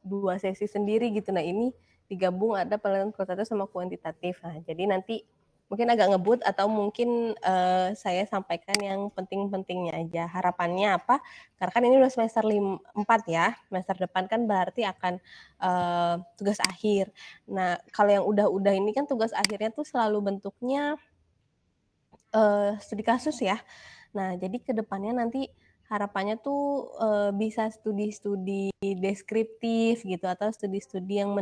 2 sesi sendiri gitu. Nah, ini digabung ada penilaian kualitatif sama kuantitatif. Nah, jadi nanti mungkin agak ngebut atau mungkin saya sampaikan yang penting-pentingnya aja. Harapannya apa? Karena kan ini udah semester 4 ya. Semester depan kan berarti akan tugas akhir. Nah, kalau yang udah ini kan tugas akhirnya tuh selalu bentuknya studi kasus ya. Nah, jadi ke depannya nanti harapannya tuh bisa studi-studi deskriptif gitu atau studi-studi yang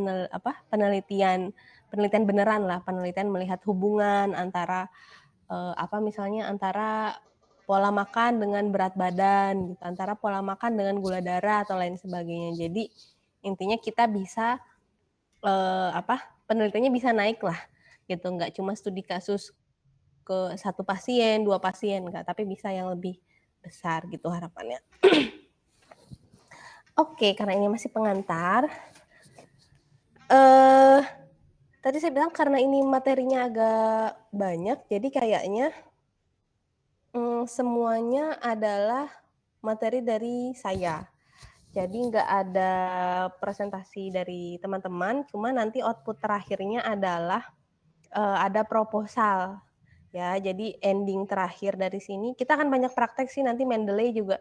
penelitian beneran lah, penelitian melihat hubungan antara misalnya antara pola makan dengan berat badan gitu, antara pola makan dengan gula darah atau lain sebagainya. Jadi intinya kita bisa penelitiannya bisa naik lah gitu, nggak cuma studi kasus ke 1 pasien, 2 pasien, enggak, tapi bisa yang lebih besar gitu harapannya. Oke, karena ini masih pengantar, tadi saya bilang karena ini materinya agak banyak, jadi kayaknya semuanya adalah materi dari saya. Jadi nggak ada presentasi dari teman-teman, cuma nanti output terakhirnya adalah ada proposal. Ya, jadi ending terakhir dari sini kita akan banyak praktek sih, nanti Mendeley juga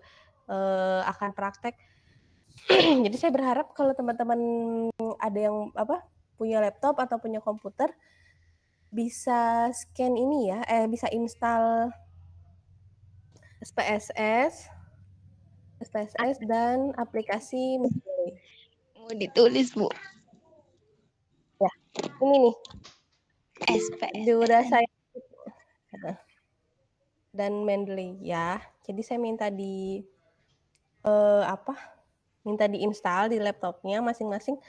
akan praktek. Jadi saya berharap kalau teman-teman ada yang punya laptop atau punya komputer bisa scan ini ya, bisa install SPSS dan aplikasi Mendeley. Mau ditulis, Bu. Ya, ini nih. SPS. Udah saya dan Mendeley ya. Jadi saya minta minta diinstal di laptopnya masing-masing.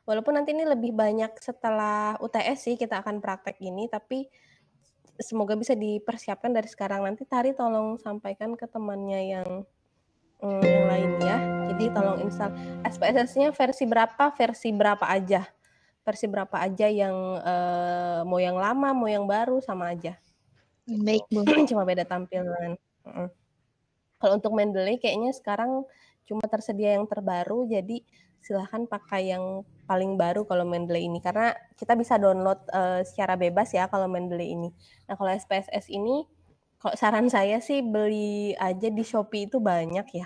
Walaupun nanti ini lebih banyak setelah UTS sih kita akan praktek ini, tapi semoga bisa dipersiapkan dari sekarang. Nanti Tari tolong sampaikan ke temannya yang lain ya. Jadi tolong install SPSS-nya versi berapa aja. Versi berapa aja yang mau yang lama, mau yang baru sama aja. Baik, Bu. Cuma beda tampilan. Kalau untuk Mendeley kayaknya sekarang cuma tersedia yang terbaru, jadi silahkan pakai yang paling baru kalau Mendeley ini, karena kita bisa download secara bebas ya kalau Mendeley ini. Nah, kalau SPSS ini, kalau saran saya sih beli aja di Shopee itu banyak ya.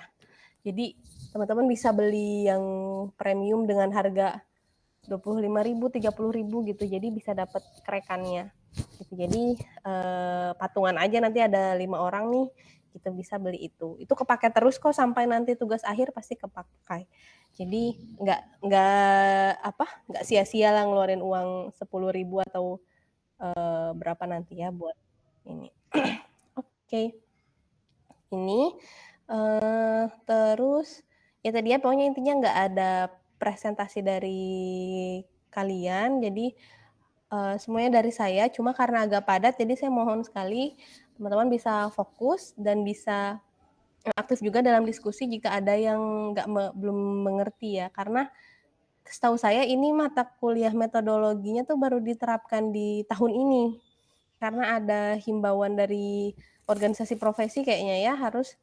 Jadi teman-teman bisa beli yang premium dengan harga 25.000, 30.000 gitu, jadi bisa dapat kerekannya. Gitu. Jadi patungan aja, nanti ada 5 orang nih, kita bisa beli itu. Itu kepake terus kok sampai nanti tugas akhir pasti kepakai. Jadi nggak sia-sia lah ngeluarin uang 10.000 atau berapa nanti ya buat ini. Oke. Ini terus ya tadi ya pokoknya intinya nggak ada presentasi dari kalian, jadi semuanya dari saya, cuma karena agak padat, jadi saya mohon sekali teman-teman bisa fokus dan bisa aktif juga dalam diskusi jika ada yang belum mengerti ya, karena setahu saya ini mata kuliah metodologinya tuh baru diterapkan di tahun ini, karena ada himbauan dari organisasi profesi kayaknya ya, harus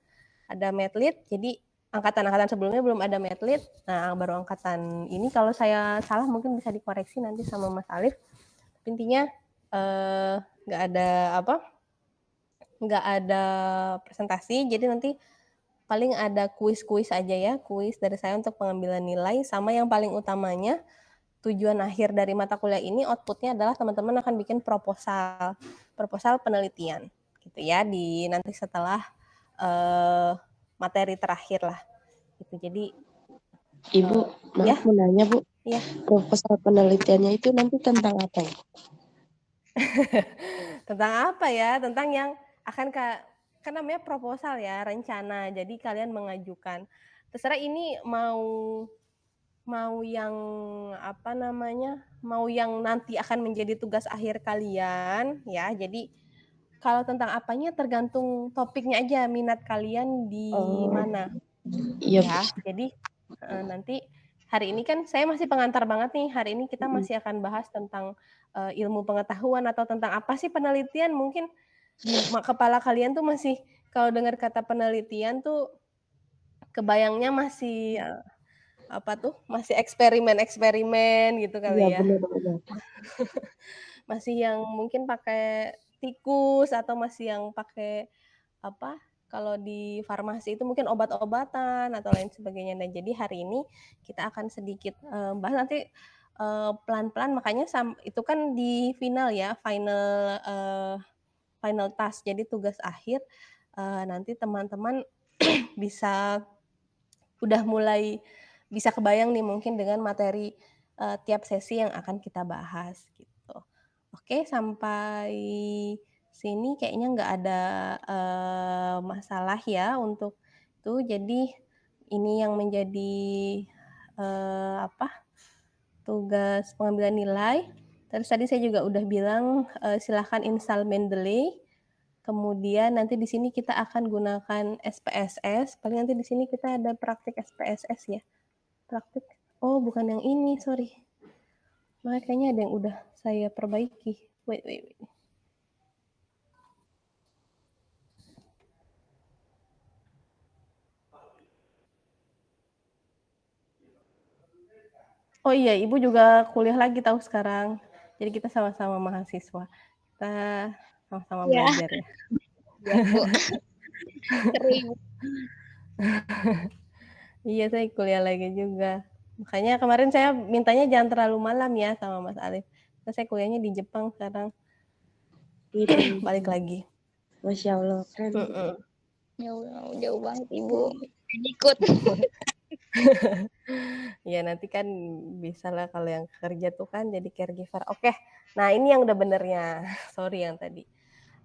ada medlit, jadi angkatan-angkatan sebelumnya belum ada medlit, nah baru angkatan ini, kalau saya salah mungkin bisa dikoreksi nanti sama Mas Alif. Intinya nggak ada presentasi, jadi nanti paling ada kuis-kuis aja ya, kuis dari saya untuk pengambilan nilai, sama yang paling utamanya tujuan akhir dari mata kuliah ini outputnya adalah teman-teman akan bikin proposal penelitian gitu ya, di nanti setelah materi terakhir lah gitu. Jadi Ibu, maaf mau nanya, Bu. Ya. Proposal penelitiannya itu nanti tentang apa ya? Tentang apa ya? Tentang yang akan kan namanya proposal ya, rencana. Jadi kalian mengajukan. Terserah ini mau yang mau yang nanti akan menjadi tugas akhir kalian ya. Jadi kalau tentang apanya tergantung topiknya aja, minat kalian di mana. Iya, ya. Jadi nanti hari ini kan saya masih pengantar banget nih. Hari ini kita masih akan bahas tentang ilmu pengetahuan atau tentang apa sih penelitian. Mungkin di kepala kalian tuh masih kalau dengar kata penelitian tuh kebayangnya masih masih eksperimen gitu Iya, kali ya. benar-benar. Masih yang mungkin pakai tikus atau masih yang pakai kalau di farmasi itu mungkin obat-obatan atau lain sebagainya. Dan jadi hari ini kita akan sedikit bahas nanti pelan-pelan, makanya itu kan di final ya, final task, jadi tugas akhir. Nanti teman-teman bisa udah mulai bisa kebayang nih mungkin dengan materi tiap sesi yang akan kita bahas gitu. Oke, sampai sini kayaknya nggak ada masalah ya untuk itu. Jadi ini yang menjadi tugas pengambilan nilai. Terus tadi saya juga udah bilang silahkan install Mendeley. Kemudian nanti di sini kita akan gunakan SPSS. Paling nanti di sini kita ada praktik SPSS ya. Praktik. Oh, bukan yang ini, sorry. Makanya kayaknya ada yang udah saya perbaiki. Wait. Oh iya, Ibu juga kuliah lagi tahu sekarang. Jadi kita sama-sama mahasiswa. Kita sama-sama belajar ya. Ya, Bu. Seru. Iya, saya kuliah lagi juga. Makanya kemarin saya mintanya jangan terlalu malam ya sama Mas Alif. Terus saya kuliahnya di Jepang sekarang. Balik lagi. Masya Allah, keren. Ya Allah, jauh banget Ibu. Ikut. Ya nanti kan bisa lah kalau yang kerja tuh kan jadi caregiver. Oke, nah ini yang udah benernya. Sorry yang tadi.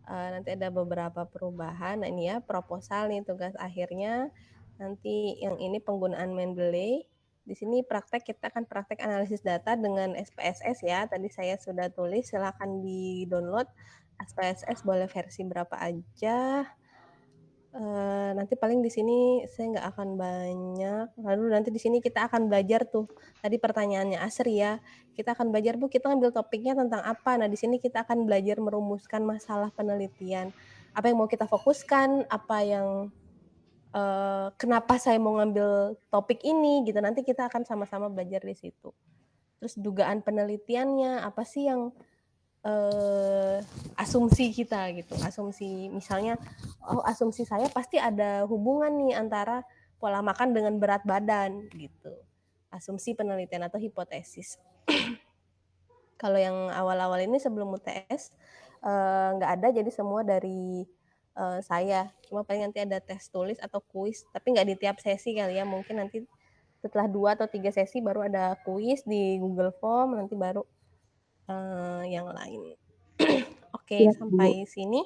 Nanti ada beberapa perubahan. Nah ini ya proposal nih tugas akhirnya. Nanti yang ini penggunaan Mendeley. Di sini kita akan praktek analisis data dengan SPSS ya. Tadi saya sudah tulis, silakan di-download. SPSS boleh versi berapa aja. Nanti paling di sini saya nggak akan banyak. Lalu nanti di sini kita akan belajar tuh. Tadi pertanyaannya Asri ya. Kita akan belajar, Bu, kita ambil topiknya tentang apa. Nah, di sini kita akan belajar merumuskan masalah penelitian. Apa yang mau kita fokuskan, apa yang kenapa saya mau ngambil topik ini gitu. Nanti kita akan sama-sama belajar di situ. Terus dugaan penelitiannya, apa sih yang asumsi kita gitu. Asumsi misalnya, asumsi saya pasti ada hubungan nih antara pola makan dengan berat badan gitu. Asumsi penelitian atau hipotesis. Kalau yang awal-awal ini sebelum UTS nggak ada, jadi semua dari saya. Cuma paling nanti ada tes tulis atau kuis, tapi nggak di tiap sesi kali ya. Mungkin nanti setelah 2 atau 3 sesi baru ada kuis di Google Form, nanti baru yang lain. Oke, Ya, sampai sini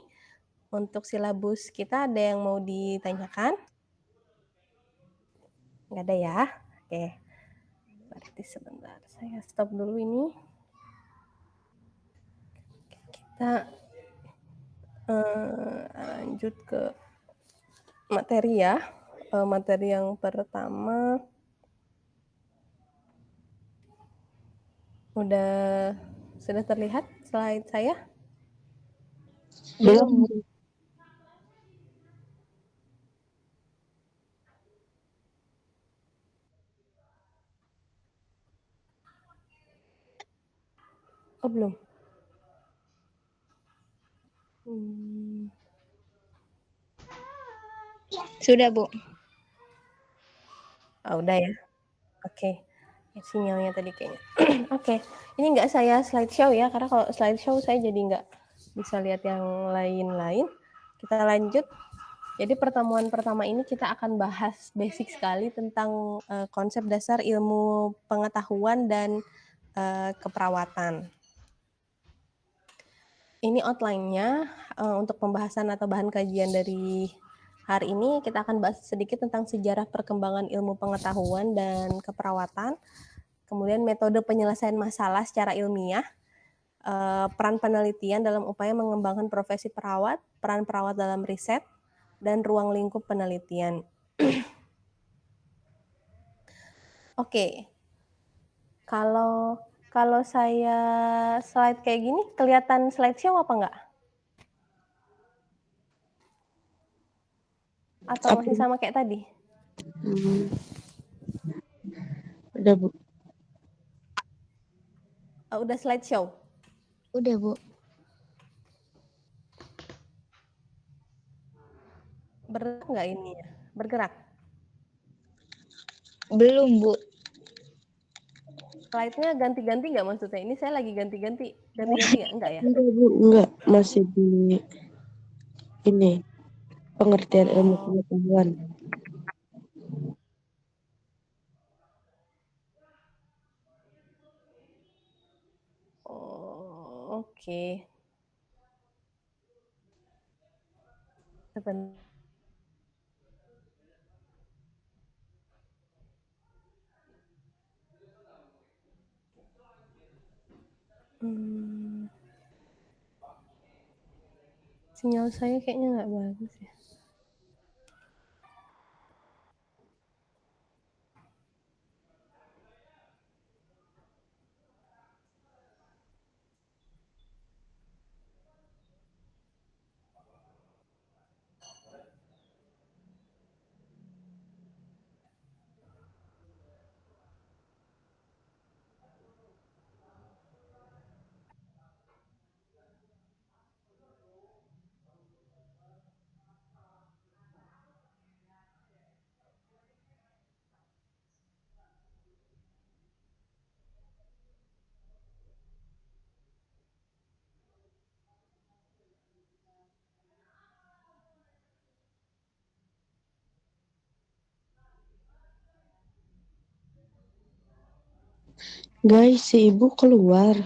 untuk silabus kita ada yang mau ditanyakan? Nggak ada ya? Oke, berarti sebentar saya stop dulu ini. Kita lanjut ke materi ya. Materi yang pertama sudah terlihat slide saya? belum. Oh, belum. Sudah, Bu. Oh, udah ya. Oke. Sinyalnya tadi kayaknya. Oke. Ini nggak saya slideshow ya, karena kalau slideshow saya jadi nggak bisa lihat yang lain-lain. Kita lanjut. Jadi pertemuan pertama ini kita akan bahas basic sekali tentang konsep dasar ilmu pengetahuan dan keperawatan. Ini outline-nya untuk pembahasan atau bahan kajian dari hari ini. Kita akan bahas sedikit tentang sejarah perkembangan ilmu pengetahuan dan keperawatan, kemudian metode penyelesaian masalah secara ilmiah, peran penelitian dalam upaya mengembangkan profesi perawat, peran perawat dalam riset, dan ruang lingkup penelitian. Oke. Kalau saya slide kayak gini, kelihatan slideshow apa enggak? Atau masih sama kayak tadi? Udah, Bu. Udah slideshow? Udah, Bu. Bergerak nggak ini ya? Bergerak? Belum, Bu. Slide-nya ganti-ganti nggak maksudnya? Ini saya lagi ganti-ganti. Ganti-ganti nggak? Enggak ya? Enggak, Bu. Enggak. Masih di ini. Pengertian ilmu pengetahuan. Oh, oke. Sebentar. Sinyal saya kayaknya nggak bagus ya. Guys, si ibu keluar.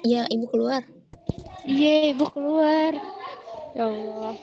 Iya, Ibu keluar. Iya, Ibu keluar. Ya Allah.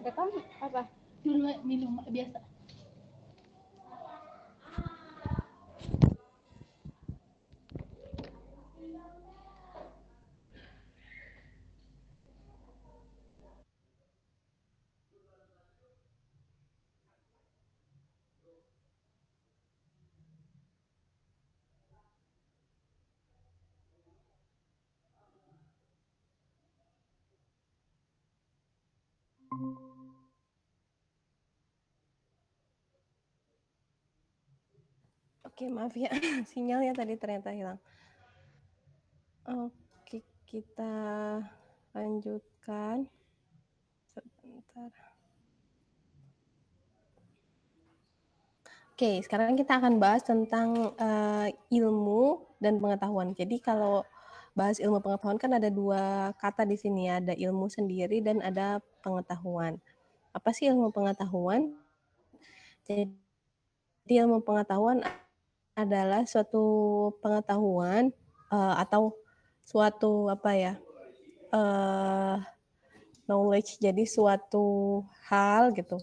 Rekam apa? Dulu minum biasa. Oke, maaf ya. Sinyalnya tadi ternyata hilang. Oke, kita lanjutkan. Sebentar. Oke, sekarang kita akan bahas tentang ilmu dan pengetahuan. Jadi kalau bahas ilmu pengetahuan kan ada dua kata di sini ya, ada ilmu sendiri dan ada pengetahuan. Apa sih ilmu pengetahuan? Jadi ilmu pengetahuan adalah suatu pengetahuan atau suatu knowledge, jadi suatu hal gitu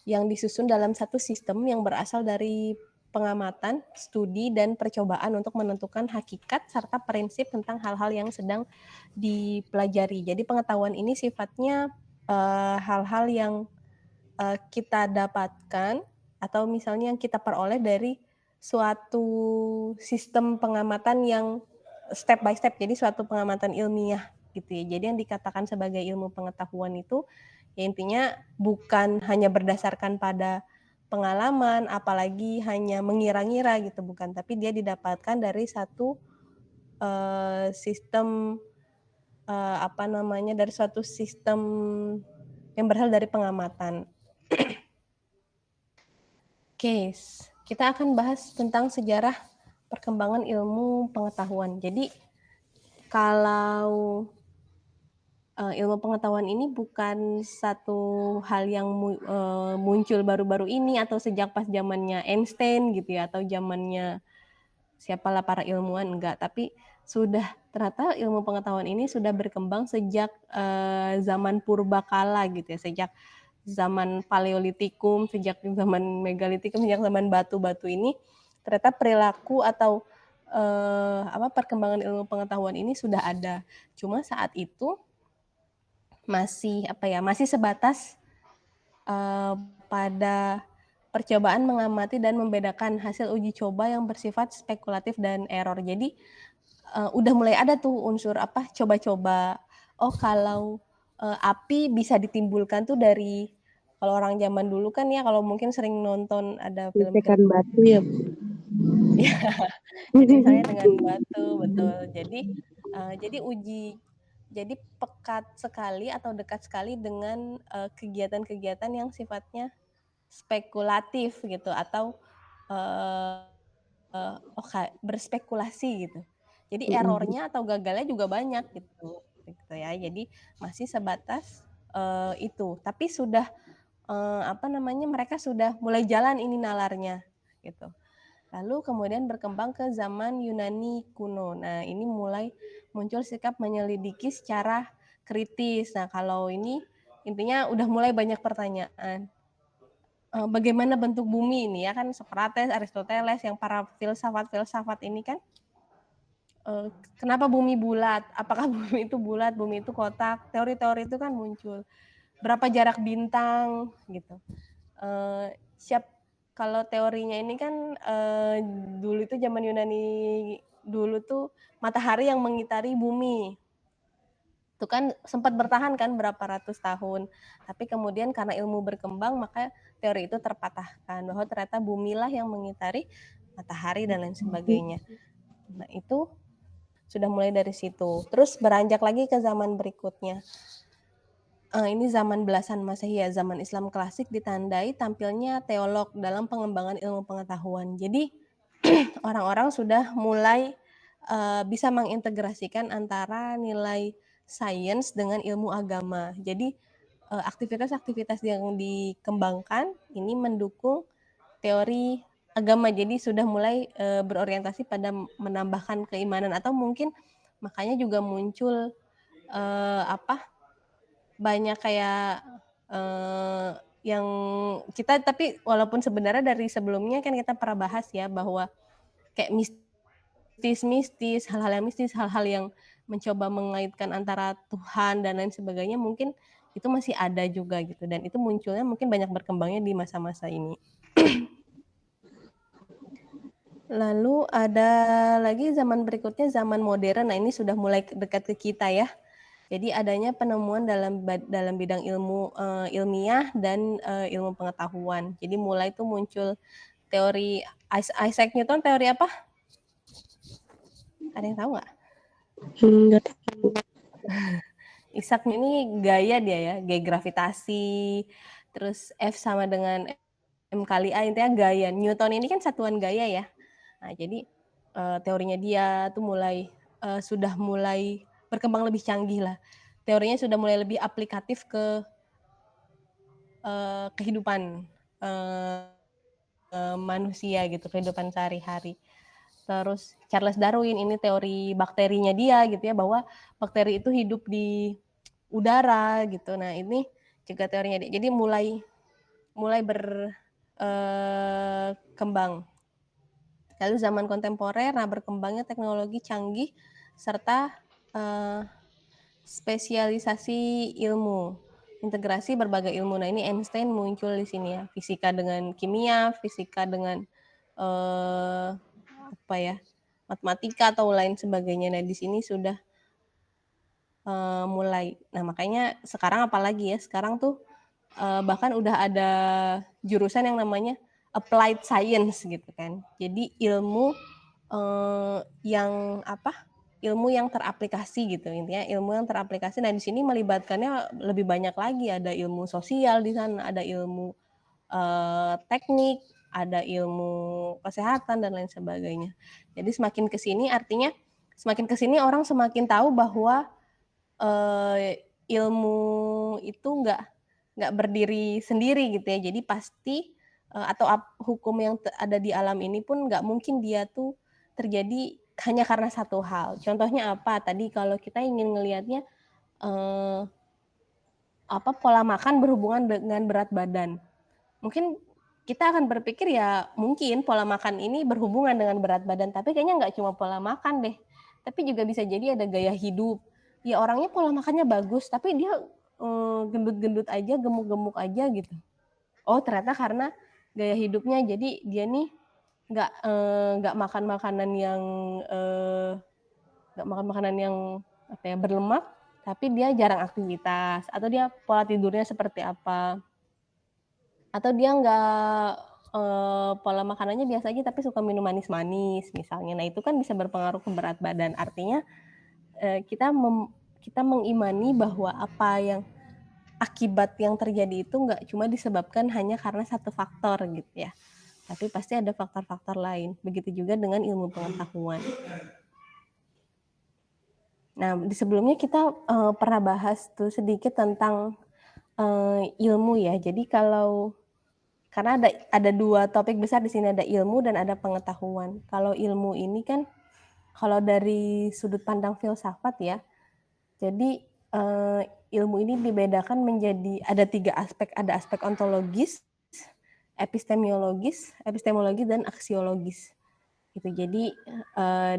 yang disusun dalam satu sistem yang berasal dari pengamatan, studi, dan percobaan untuk menentukan hakikat serta prinsip tentang hal-hal yang sedang dipelajari. Jadi pengetahuan ini sifatnya hal-hal yang kita dapatkan atau misalnya yang kita peroleh dari suatu sistem pengamatan yang step by step, jadi suatu pengamatan ilmiah gitu ya. Jadi yang dikatakan sebagai ilmu pengetahuan itu ya intinya bukan hanya berdasarkan pada pengalaman, apalagi hanya mengira-ngira gitu, bukan, tapi dia didapatkan dari satu sistem dari suatu sistem yang berasal dari pengamatan. Oke, kita akan bahas tentang sejarah perkembangan ilmu pengetahuan. Jadi kalau ilmu pengetahuan ini bukan satu hal yang muncul baru-baru ini atau sejak pas zamannya Einstein gitu ya, atau zamannya siapalah para ilmuwan, enggak, tapi sudah ternyata ilmu pengetahuan ini sudah berkembang sejak zaman purbakala gitu ya, sejak zaman paleolitikum, sejak zaman megalitikum, sejak zaman batu-batu ini ternyata perilaku atau perkembangan ilmu pengetahuan ini sudah ada. Cuma saat itu masih sebatas pada percobaan mengamati dan membedakan hasil uji coba yang bersifat spekulatif dan error. Jadi udah mulai ada tuh unsur coba-coba. Oh, kalau api bisa ditimbulkan tuh dari, kalau orang zaman dulu kan ya, kalau mungkin sering nonton ada film-film Gesekan batu ya. ya, jadi misalnya dengan batu, betul. Jadi pekat sekali atau dekat sekali dengan kegiatan-kegiatan yang sifatnya spekulatif gitu, atau berspekulasi gitu. Jadi errornya atau gagalnya juga banyak gitu ya. Jadi masih sebatas itu. Tapi sudah mereka sudah mulai jalan ini nalarnya gitu. Lalu kemudian berkembang ke zaman Yunani kuno. Nah, ini mulai muncul sikap menyelidiki secara kritis. Nah, kalau ini intinya udah mulai banyak pertanyaan. Bagaimana bentuk bumi ini ya kan, Socrates, Aristoteles, yang para filsafat-filsafat ini kan, kenapa bumi bulat? Apakah bumi itu bulat, bumi itu kotak? Teori-teori itu kan muncul. Berapa jarak bintang gitu. Kalau teorinya ini kan dulu itu zaman Yunani dulu tuh matahari yang mengitari bumi. Itu kan sempat bertahan kan berapa ratus tahun. Tapi kemudian karena ilmu berkembang maka teori itu terpatahkan bahwa ternyata bumilah yang mengitari matahari dan lain sebagainya. Nah, itu sudah mulai dari situ. Terus beranjak lagi ke zaman berikutnya. Ini zaman belasan Masehi ya, zaman Islam klasik ditandai tampilnya teolog dalam pengembangan ilmu pengetahuan. Jadi orang-orang sudah mulai bisa mengintegrasikan antara nilai sains dengan ilmu agama. Jadi aktivitas-aktivitas yang dikembangkan ini mendukung teori agama. Jadi sudah mulai berorientasi pada menambahkan keimanan, atau mungkin makanya juga muncul banyak kayak yang kita, tapi walaupun sebenarnya dari sebelumnya kan kita pernah bahas ya bahwa kayak mistis, hal-hal yang mistis, hal-hal yang mencoba mengaitkan antara Tuhan dan lain sebagainya, mungkin itu masih ada juga gitu, dan itu munculnya mungkin banyak berkembangnya di masa-masa ini. Lalu ada lagi zaman berikutnya, zaman modern. Nah, ini sudah mulai dekat ke kita ya. Jadi adanya penemuan dalam bidang ilmu ilmiah dan ilmu pengetahuan. Jadi mulai tuh muncul teori Isaac Newton. Teori apa? Ada yang tahu nggak? Enggak. Isaac ini gaya dia ya, gaya gravitasi. Terus F sama dengan M kali A, intinya gaya. Newton ini kan satuan gaya ya. Nah, jadi teorinya dia tuh sudah mulai berkembang lebih canggih lah. Teorinya sudah mulai lebih aplikatif ke kehidupan manusia gitu, kehidupan sehari-hari. Terus Charles Darwin, ini teori bakterinya dia gitu ya, bahwa bakteri itu hidup di udara gitu. Nah, ini juga teorinya dia. Jadi mulai berkembang. Lalu zaman kontemporer, nah berkembangnya teknologi canggih serta spesialisasi ilmu, integrasi berbagai ilmu. Nah, ini Einstein muncul di sini ya, fisika dengan kimia, fisika dengan matematika atau lain sebagainya. Nah, di sini sudah mulai. Nah, makanya sekarang apalagi ya, sekarang tuh bahkan udah ada jurusan yang namanya applied science gitu kan. Jadi ilmu ilmu yang teraplikasi gitu, intinya ilmu yang teraplikasi. Nah, di sini melibatkannya lebih banyak lagi, ada ilmu sosial di sana, ada ilmu teknik, ada ilmu kesehatan dan lain sebagainya. Jadi semakin kesini orang semakin tahu bahwa ilmu itu nggak berdiri sendiri gitu ya. Jadi pasti hukum yang ada di alam ini pun nggak mungkin dia tuh terjadi hanya karena satu hal. Contohnya apa? Tadi kalau kita ingin ngelihatnya pola makan berhubungan dengan berat badan. Mungkin kita akan berpikir ya mungkin pola makan ini berhubungan dengan berat badan, tapi kayaknya nggak cuma pola makan deh, tapi juga bisa jadi ada gaya hidup. Ya orangnya pola makannya bagus, tapi dia gendut-gendut aja, gemuk-gemuk aja gitu. Oh ternyata karena gaya hidupnya, jadi dia nih nggak makan makanan yang apa ya, berlemak, tapi dia jarang aktivitas, atau dia pola tidurnya seperti apa, atau dia nggak pola makanannya biasa aja tapi suka minum manis-manis misalnya. Nah itu kan bisa berpengaruh ke berat badan. Artinya kita mengimani bahwa apa yang akibat yang terjadi itu nggak cuma disebabkan hanya karena satu faktor gitu ya, tapi pasti ada faktor-faktor lain. Begitu juga dengan ilmu pengetahuan. Nah, di sebelumnya kita pernah bahas tuh sedikit tentang ilmu ya. Jadi karena ada dua topik besar di sini, ada ilmu dan ada pengetahuan. Kalau ilmu ini kan, kalau dari sudut pandang filsafat ya, jadi ilmu ini dibedakan menjadi ada 3 aspek, ada aspek ontologis, epistemologis dan aksiologis. Gitu. Jadi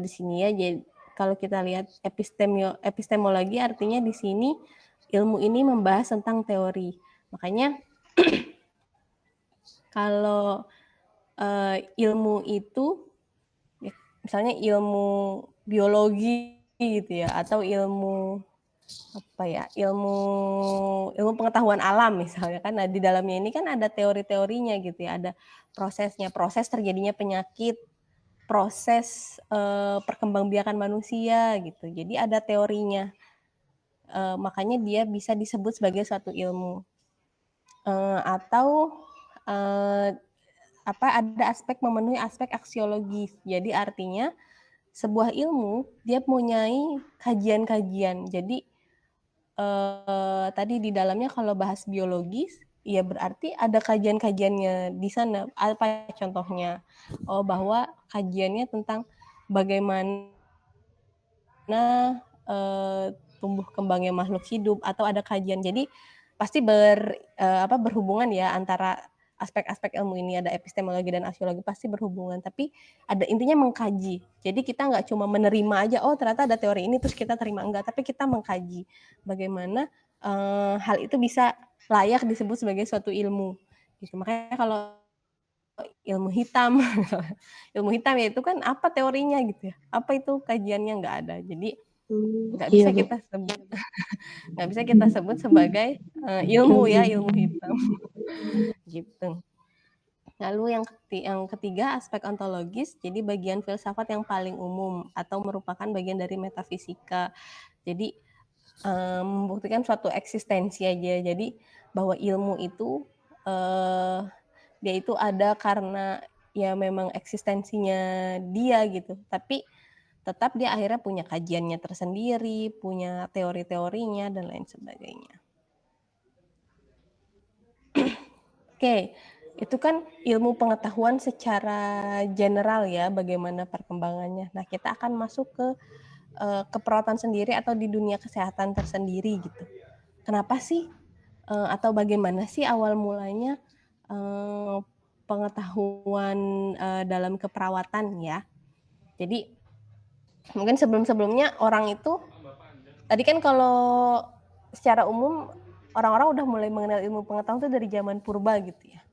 di sini ya, jadi kalau kita lihat epistemologi artinya di sini ilmu ini membahas tentang teori. Makanya kalau ilmu itu misalnya ilmu biologi gitu ya, atau ilmu pengetahuan alam misalnya kan. Nah, di dalamnya ini kan ada teori-teorinya gitu ya, ada prosesnya, proses terjadinya penyakit, proses perkembangbiakan manusia gitu. Jadi ada teorinya. Makanya dia bisa disebut sebagai suatu ilmu. Atau ada aspek memenuhi aspek aksiologis. Jadi artinya sebuah ilmu dia mempunyai kajian-kajian. Jadi tadi di dalamnya kalau bahas biologis, ya berarti ada kajian-kajiannya di sana. Apa contohnya? Oh, bahwa kajiannya tentang bagaimana tumbuh kembangnya makhluk hidup, atau ada kajian. Jadi pasti berhubungan ya antara aspek-aspek ilmu ini, ada epistemologi dan aksiologi pasti berhubungan, tapi ada intinya mengkaji. Jadi kita nggak cuma menerima aja, oh ternyata ada teori ini terus kita terima, enggak, tapi kita mengkaji bagaimana hal itu bisa layak disebut sebagai suatu ilmu. Gitu. Makanya kalau ilmu hitam, ilmu hitam ya itu kan apa teorinya gitu ya, apa itu kajiannya, nggak ada. Jadi nggak bisa kita sebut nggak bisa kita sebut sebagai ilmu ya, ilmu hitam. Gitu. Lalu yang ketiga aspek ontologis, jadi bagian filsafat yang paling umum atau merupakan bagian dari metafisika. Jadi membuktikan suatu eksistensi aja. Jadi bahwa ilmu itu dia itu ada karena ya memang eksistensinya dia gitu. Tapi tetap dia akhirnya punya kajiannya tersendiri, punya teori-teorinya dan lain sebagainya. Oke, itu kan ilmu pengetahuan secara general ya, bagaimana perkembangannya. Nah, kita akan masuk ke keperawatan sendiri atau di dunia kesehatan tersendiri gitu. Kenapa sih atau bagaimana sih awal mulanya pengetahuan dalam keperawatan ya? Jadi mungkin sebelum-sebelumnya orang itu, tadi kan kalau secara umum orang-orang udah mulai mengenal ilmu pengetahuan itu dari zaman purba gitu ya.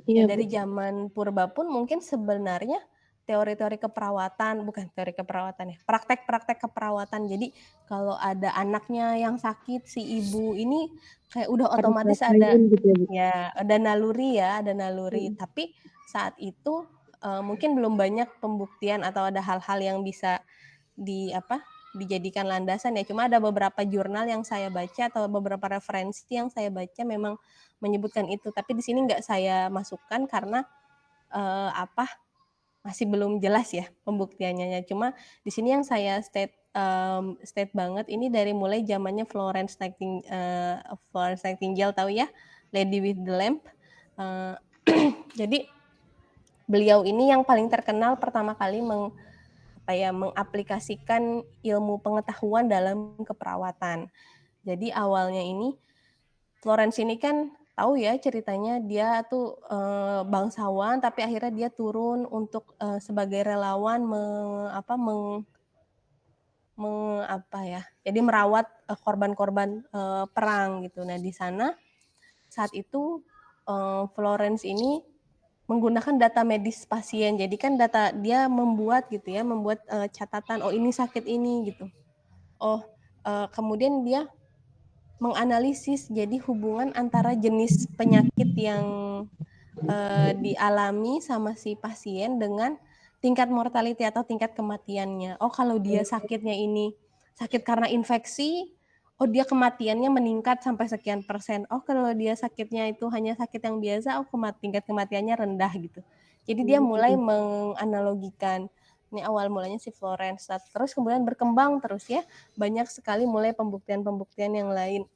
Ya dari zaman purba pun mungkin sebenarnya teori-teori keperawatan, bukan teori keperawatan ya, praktek-praktek keperawatan. Jadi kalau ada anaknya yang sakit, si ibu ini kayak udah otomatis ada ada naluri. Tapi saat itu mungkin belum banyak pembuktian atau ada hal-hal yang bisa dijadikan landasan ya. Cuma ada beberapa jurnal yang saya baca atau beberapa referensi yang saya baca memang menyebutkan itu. Tapi di sini nggak saya masukkan karena masih belum jelas ya pembuktiannya. Cuma di sini yang saya state banget ini dari mulai zamannya Florence Nightingale, tahu ya, Lady with the Lamp. Jadi beliau ini yang paling terkenal pertama kali mengaplikasikan ilmu pengetahuan dalam keperawatan. Jadi awalnya ini Florence ini kan tahu ya ceritanya dia tuh bangsawan tapi akhirnya dia turun untuk sebagai relawan jadi merawat korban-korban perang gitu. Nah di sana saat itu Florence ini menggunakan data medis pasien. Jadi kan data dia membuat gitu ya, membuat catatan, oh ini sakit ini gitu. Oh kemudian dia menganalisis jadi hubungan antara jenis penyakit yang dialami sama si pasien dengan tingkat mortality atau tingkat kematiannya. Oh kalau dia sakitnya ini sakit karena infeksi, oh dia kematiannya meningkat sampai sekian persen. Oh kalau dia sakitnya itu hanya sakit yang biasa, oh tingkat kematiannya rendah gitu. Jadi dia mulai menganalogikan. Ini awal mulanya si Florence. Terus kemudian berkembang terus ya. Banyak sekali mulai pembuktian-pembuktian yang lain.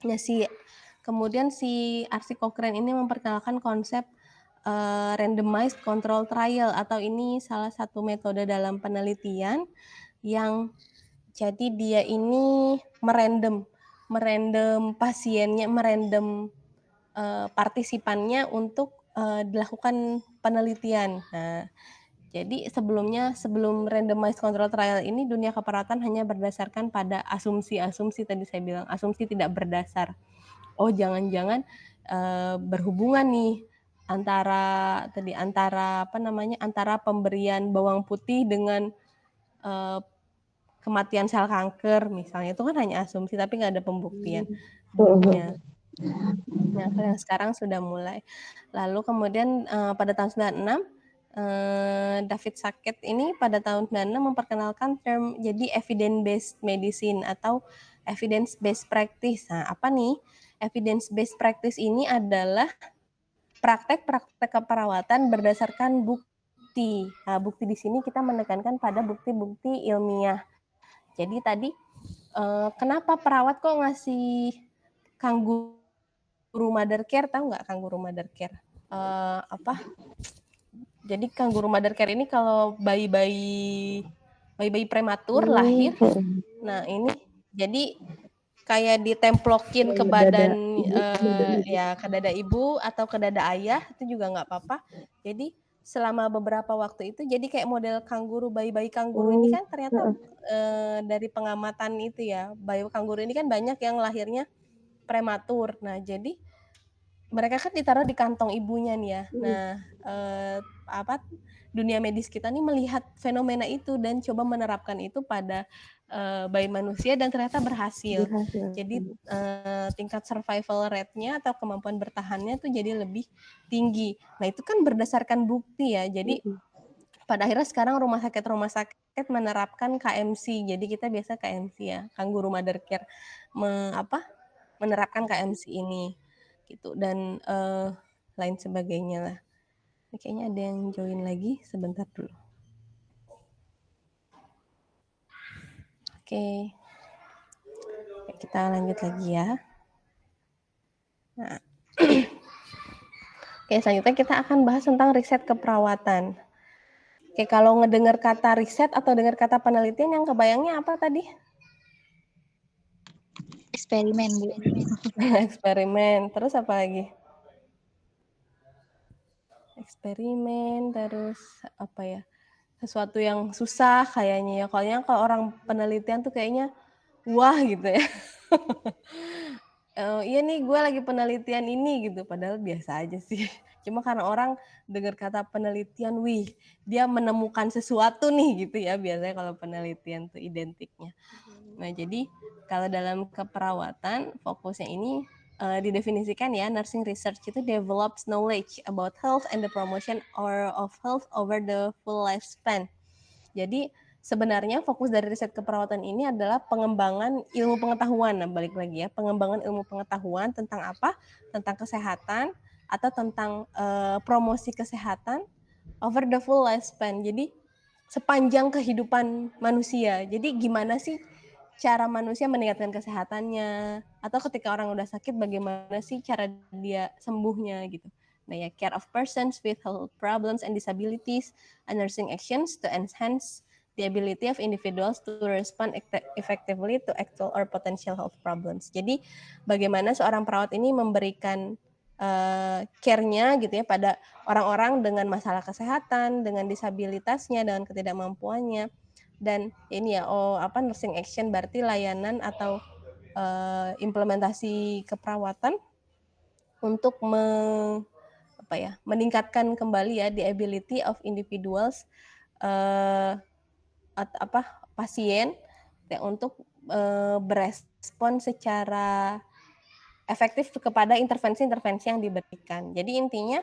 Nah, kemudian si R.C. Cochrane ini memperkenalkan konsep randomized control trial, atau ini salah satu metode dalam penelitian yang jadi dia ini merandom pasiennya, merandom partisipannya untuk dilakukan penelitian. Nah, jadi sebelum randomized control trial ini dunia keperawatan hanya berdasarkan pada asumsi tadi saya bilang, asumsi tidak berdasar. Oh jangan-jangan berhubungan nih antara pemberian bawang putih dengan kematian sel kanker misalnya, itu kan hanya asumsi tapi nggak ada pembuktian. Nah, yang sekarang sudah mulai. Lalu kemudian pada tahun 96 David Sackett ini pada tahun 96 memperkenalkan term jadi evidence based medicine atau evidence based practice. Nah, apa nih? Evidence based practice ini adalah praktek-praktek keperawatan berdasarkan bukti. Nah, bukti di sini kita menekankan pada bukti-bukti ilmiah. Jadi tadi kenapa perawat kok ngasih kangguru mother care, tahu nggak kangguru mother care? Jadi kangguru mother care ini kalau bayi-bayi prematur lahir, nah ini jadi kayak ditemplokin ke badan ke dada ibu atau ke dada ayah, itu juga nggak apa-apa. Jadi selama beberapa waktu itu jadi kayak model kangguru, bayi-bayi kangguru ini kan ternyata dari pengamatan itu ya, bayi kangguru ini kan banyak yang lahirnya prematur. Nah, jadi mereka kan ditaruh di kantong ibunya nih ya. Nah, dunia medis kita nih melihat fenomena itu dan coba menerapkan itu pada bayi manusia dan ternyata berhasil. Jadi tingkat survival rate-nya atau kemampuan bertahannya tuh jadi lebih tinggi. Nah, itu kan berdasarkan bukti ya. Jadi pada akhirnya sekarang rumah sakit menerapkan KMC. Jadi kita biasa KMC ya, kangguru mother care, menerapkan KMC ini gitu, dan lain sebagainya lah. Kayaknya ada yang join lagi, sebentar dulu. Oke, kita lanjut lagi ya. Nah. Oke, selanjutnya kita akan bahas tentang riset keperawatan. Oke, kalau ngedengar kata riset atau dengar kata penelitian, yang kebayangnya apa tadi? Eksperimen, Bu. Eksperimen, terus apa lagi? Eksperimen, terus apa ya? Sesuatu yang susah kayaknya ya. Kalau orang penelitian tuh kayaknya wah gitu ya. Iya nih gue lagi penelitian ini gitu, padahal biasa aja sih. Cuma karena orang dengar kata penelitian, wih dia menemukan sesuatu nih gitu ya, biasanya kalau penelitian tuh identiknya. Nah jadi kalau dalam keperawatan fokusnya ini didefinisikan ya, nursing research itu develops knowledge about health and the promotion of health over the full lifespan. Jadi sebenarnya fokus dari riset keperawatan ini adalah pengembangan ilmu pengetahuan. Nah, balik lagi ya, pengembangan ilmu pengetahuan tentang apa? Tentang kesehatan atau tentang promosi kesehatan over the full lifespan. Jadi sepanjang kehidupan manusia. Jadi gimana sih cara manusia meningkatkan kesehatannya, atau ketika orang udah sakit bagaimana sih cara dia sembuhnya gitu. Nah ya, care of persons with health problems and disabilities, and nursing actions to enhance the ability of individuals to respond effectively to actual or potential health problems. Jadi bagaimana seorang perawat ini memberikan care-nya gitu ya pada orang-orang dengan masalah kesehatan, dengan disabilitasnya, dengan ketidakmampuannya. Dan ini ya, nursing action berarti layanan atau implementasi keperawatan untuk meningkatkan kembali ya the ability of individuals pasien ya, untuk berespon secara efektif kepada intervensi-intervensi yang diberikan. Jadi intinya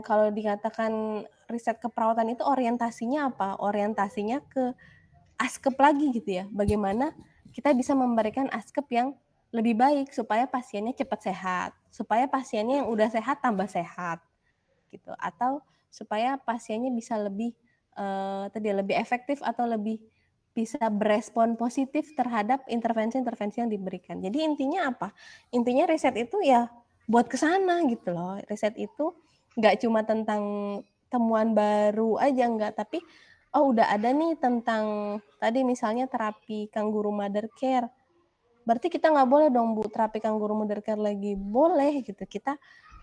kalau dikatakan riset keperawatan itu orientasinya apa? Orientasinya ke askep lagi gitu ya. Bagaimana kita bisa memberikan askep yang lebih baik supaya pasiennya cepat sehat, supaya pasiennya yang udah sehat tambah sehat gitu, atau supaya pasiennya bisa lebih lebih efektif atau lebih bisa berespon positif terhadap intervensi-intervensi yang diberikan. Jadi intinya apa? Intinya riset itu ya buat ke sana gitu loh. Riset itu nggak cuma tentang temuan baru aja, nggak, tapi udah ada nih tentang tadi misalnya terapi kangguru mother care. Berarti kita nggak boleh dong Bu terapi kangguru mother care lagi. Boleh gitu. Kita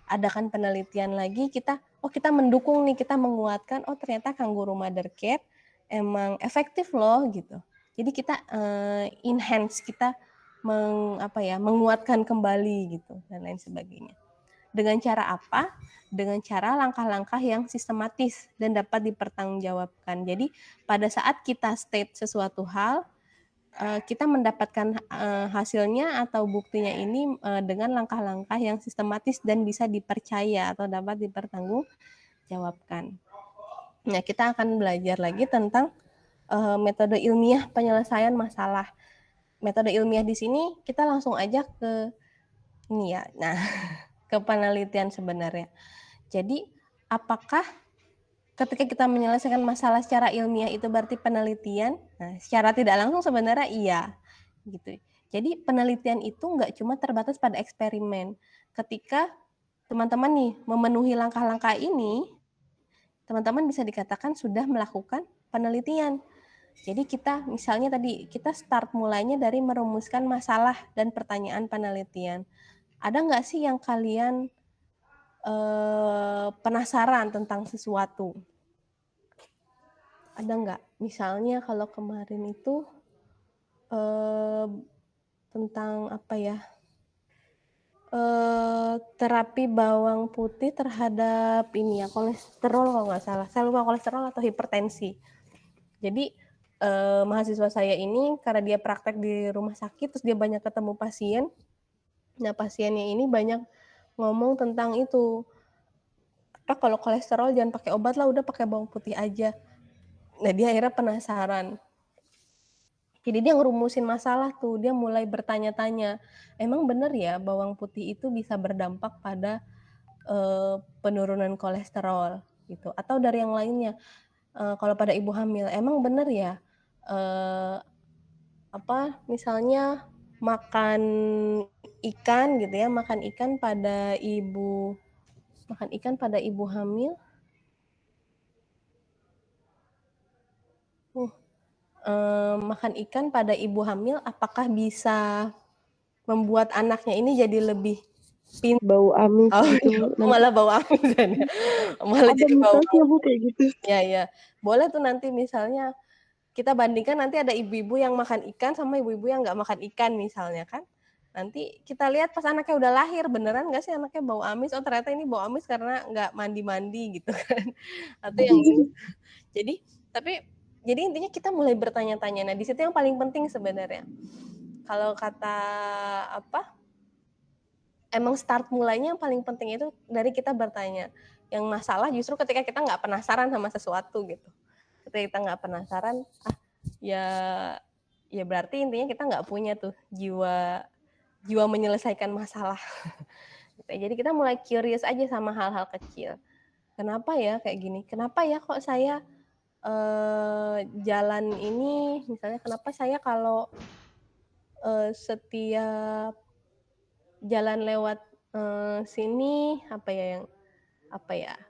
adakan penelitian lagi, kita mendukung nih, kita menguatkan ternyata kangguru mother care emang efektif loh gitu. Jadi kita enhance, kita menguatkan kembali gitu dan lain sebagainya. Dengan cara apa? Dengan cara langkah-langkah yang sistematis dan dapat dipertanggungjawabkan. Jadi pada saat kita state sesuatu hal, kita mendapatkan hasilnya atau buktinya ini dengan langkah-langkah yang sistematis dan bisa dipercaya atau dapat dipertanggungjawabkan. Nah, kita akan belajar lagi tentang metode ilmiah penyelesaian masalah. Metode ilmiah di sini kita langsung aja ke ini ya. Nah, ke penelitian sebenarnya. Jadi, apakah ketika kita menyelesaikan masalah secara ilmiah itu berarti penelitian? Nah, secara tidak langsung sebenarnya iya, gitu. Jadi penelitian itu nggak cuma terbatas pada eksperimen. Ketika teman-teman nih memenuhi langkah-langkah ini, teman-teman bisa dikatakan sudah melakukan penelitian. Jadi kita misalnya tadi kita start mulainya dari merumuskan masalah dan pertanyaan penelitian. Ada nggak sih yang kalian penasaran tentang sesuatu? Ada nggak? Misalnya kalau kemarin itu tentang apa ya? Terapi bawang putih terhadap ini ya, kolesterol kalau nggak salah. Saya lupa kolesterol atau hipertensi. Jadi mahasiswa saya ini karena dia praktek di rumah sakit, terus dia banyak ketemu pasien. Nah pasiennya ini banyak ngomong tentang itu. Kalau kolesterol jangan pakai obat lah, udah pakai bawang putih aja. Nah dia akhirnya penasaran. Jadi dia ngerumusin masalah tuh, dia mulai bertanya-tanya, emang benar ya bawang putih itu bisa berdampak pada penurunan kolesterol gitu, atau dari yang lainnya. Kalau pada ibu hamil, emang benar ya misalnya makan ikan gitu ya, makan ikan pada ibu hamil. Makan ikan pada ibu hamil apakah bisa membuat anaknya ini jadi lebih bau amis gitu. Malah bau amis kan ya. Malah Ada jadi bau mitosnya Bu kayak gitu. Ya. Boleh tuh nanti misalnya kita bandingkan, nanti ada ibu-ibu yang makan ikan sama ibu-ibu yang nggak makan ikan misalnya kan. Nanti kita lihat pas anaknya udah lahir, beneran nggak sih anaknya bau amis? Oh ternyata ini bau amis karena nggak mandi-mandi gitu kan. Atau yang ini. Jadi intinya kita mulai bertanya-tanya. Nah di situ yang paling penting sebenarnya. Kalau kata emang start mulainya yang paling penting itu dari kita bertanya. Yang masalah justru ketika kita nggak penasaran sama sesuatu gitu. Ketika kita nggak penasaran, ya berarti intinya kita nggak punya tuh jiwa menyelesaikan masalah. Jadi kita mulai curious aja sama hal-hal kecil. Kenapa ya kayak gini? Kenapa ya kok saya jalan ini, misalnya kenapa saya kalau setiap jalan lewat sini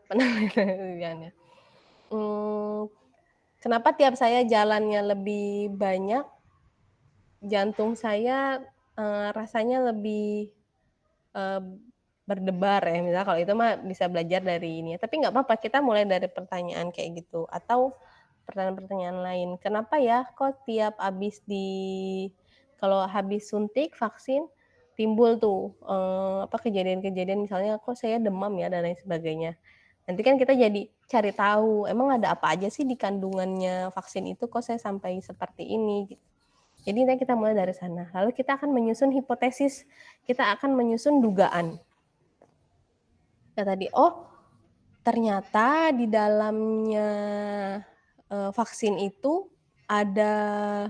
penelitiannya Kenapa tiap saya jalannya lebih banyak, jantung saya rasanya lebih berdebar ya, misalnya kalau itu mah bisa belajar dari ini ya. Tapi nggak apa-apa, kita mulai dari pertanyaan kayak gitu. Atau pertanyaan-pertanyaan lain. Kenapa ya kok tiap kalau habis suntik vaksin timbul tuh kejadian-kejadian misalnya kok saya demam ya dan lain sebagainya. Nanti kan kita jadi cari tahu emang ada apa aja sih di kandungannya vaksin itu kok saya sampai seperti ini gitu. Jadi nanti kita mulai dari sana. Lalu kita akan menyusun hipotesis, kita akan menyusun dugaan. Ya tadi, ternyata di dalamnya vaksin itu ada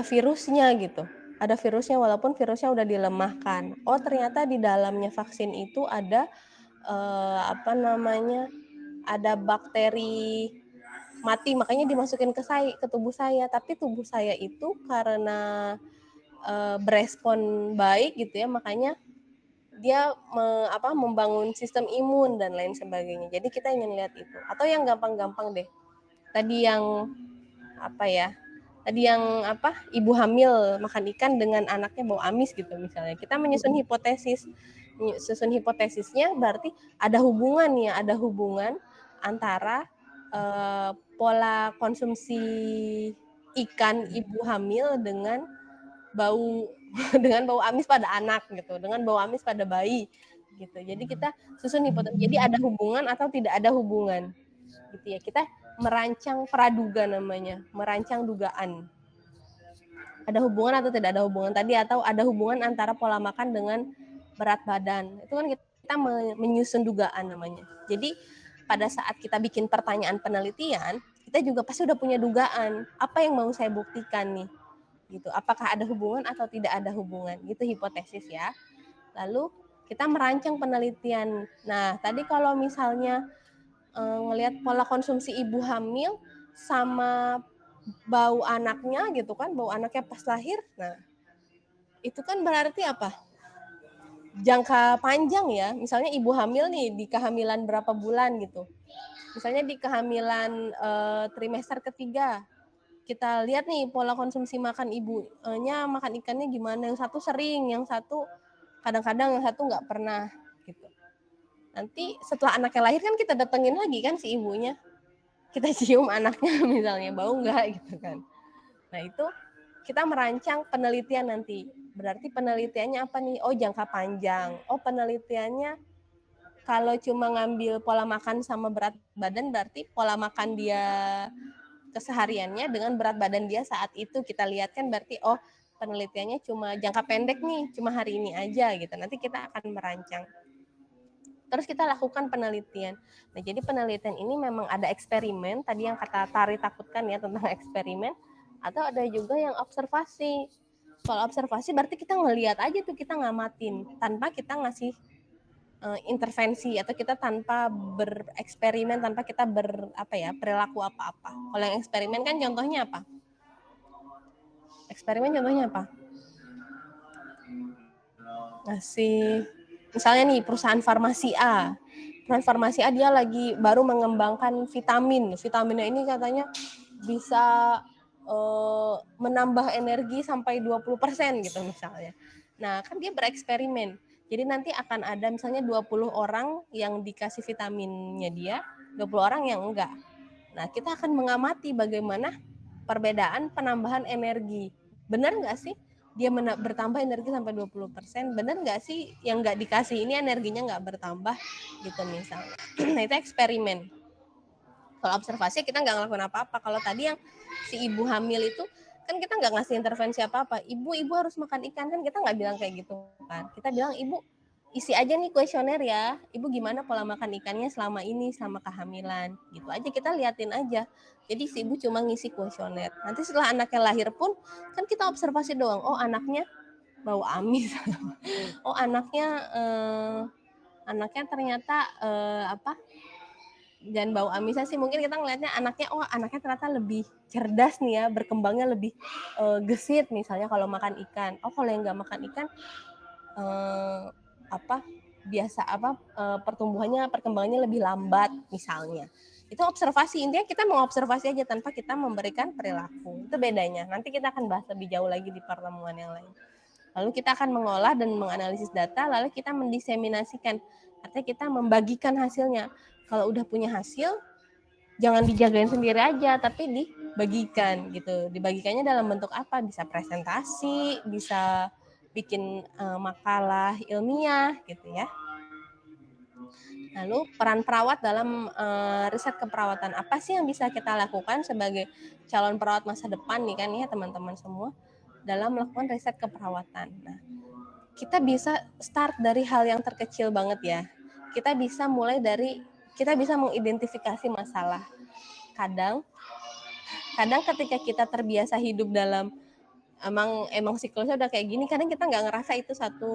virusnya gitu. Ada virusnya walaupun virusnya udah dilemahkan. Oh ternyata di dalamnya vaksin itu ada ada bakteri mati makanya dimasukin ke tubuh saya. Tapi tubuh saya itu karena berespon baik gitu ya, makanya dia membangun sistem imun dan lain sebagainya. Jadi kita ingin lihat itu. Atau yang gampang-gampang deh. Tadi yang ibu hamil makan ikan dengan anaknya bau amis gitu misalnya. Kita menyusun hipotesis. Susun hipotesisnya berarti ada hubungan antara pola konsumsi ikan ibu hamil dengan bau amis pada anak gitu, dengan bau amis pada bayi gitu. Jadi kita susun hipotesis. Jadi ada hubungan atau tidak ada hubungan gitu ya. Kita merancang praduga namanya, merancang dugaan. Ada hubungan atau tidak ada hubungan tadi, atau ada hubungan antara pola makan dengan berat badan. Itu kan kita menyusun dugaan namanya. Jadi pada saat kita bikin pertanyaan penelitian, kita juga pasti udah punya dugaan. Apa yang mau saya buktikan nih? Gitu. Apakah ada hubungan atau tidak ada hubungan? Gitu hipotesis ya. Lalu kita merancang penelitian. Nah, tadi kalau misalnya ngelihat pola konsumsi ibu hamil sama bau anaknya gitu kan, bau anaknya pas lahir. Nah, itu kan berarti apa? Jangka panjang ya. Misalnya ibu hamil nih di kehamilan berapa bulan gitu. Misalnya di kehamilan trimester ketiga. Kita lihat nih pola konsumsi makan ibunya, makan ikannya gimana. Yang satu sering, yang satu kadang-kadang, yang satu nggak pernah gitu. Nanti setelah anaknya lahir kan kita datengin lagi kan si ibunya. Kita cium anaknya misalnya, bau nggak gitu kan. Nah itu kita merancang penelitian nanti. Berarti penelitiannya apa nih? Oh jangka panjang. Oh penelitiannya kalau cuma ngambil pola makan sama berat badan berarti pola makan dia kesehariannya dengan berat badan dia saat itu kita lihat kan berarti penelitiannya cuma jangka pendek nih, cuma hari ini aja gitu. Nanti kita akan merancang. Terus kita lakukan penelitian. Nah, jadi penelitian ini memang ada eksperimen, tadi yang kata Tari takutkan ya tentang eksperimen, atau ada juga yang observasi. Kalau observasi berarti kita ngelihat aja tuh, kita ngamatin tanpa kita ngasih intervensi atau kita tanpa bereksperimen, tanpa kita perilaku apa-apa. Kalau yang eksperimen kan contohnya apa? Eksperimen contohnya apa? Ngasih misalnya nih perusahaan farmasi A. Perusahaan farmasi A dia lagi baru mengembangkan vitamin. Vitaminnya ini katanya bisa menambah energi sampai 20% gitu misalnya. Nah, kan dia bereksperimen. Jadi nanti akan ada misalnya 20 orang yang dikasih vitaminnya dia, 20 orang yang enggak. Nah, kita akan mengamati bagaimana perbedaan penambahan energi. Benar nggak sih dia bertambah energi sampai 20%? Benar nggak sih yang nggak dikasih ini energinya nggak bertambah gitu misalnya. Nah, itu eksperimen. Kalau observasi kita nggak ngelakuin apa-apa. Kalau tadi yang si ibu hamil itu kan kita nggak ngasih intervensi apa-apa. Ibu harus makan ikan, kan kita nggak bilang kayak gitu kan. Kita bilang ibu isi aja nih kuesioner ya. Ibu gimana pola makan ikannya selama ini, selama kehamilan. Gitu aja, kita liatin aja. Jadi si ibu cuma ngisi kuesioner. Nanti setelah anaknya lahir pun kan kita observasi doang. Oh anaknya bau amis. Oh anaknya ternyata dan bau amisnya sih mungkin kita ngelihatnya anaknya ternyata lebih cerdas nih ya, berkembangnya lebih gesit misalnya kalau makan ikan. Oh kalau yang nggak makan ikan perkembangannya lebih lambat misalnya. Itu observasi, intinya kita mengobservasi aja tanpa kita memberikan perilaku. Itu bedanya. Nanti kita akan bahas lebih jauh lagi di pertemuan yang lain. Lalu kita akan mengolah dan menganalisis data, lalu kita mendiseminasikan. Artinya kita membagikan hasilnya. Kalau udah punya hasil, jangan dijagain sendiri aja, tapi dibagikan gitu. Dibagikannya dalam bentuk apa? Bisa presentasi, bisa bikin makalah ilmiah gitu ya. Lalu peran perawat dalam riset keperawatan, apa sih yang bisa kita lakukan sebagai calon perawat masa depan nih kan ya teman-teman semua dalam melakukan riset keperawatan. Nah, kita bisa start dari hal yang terkecil banget ya. Kita bisa mulai dari, kita bisa mengidentifikasi masalah. Kadang ketika kita terbiasa hidup dalam emang siklusnya udah kayak gini, kadang kita nggak ngerasa itu satu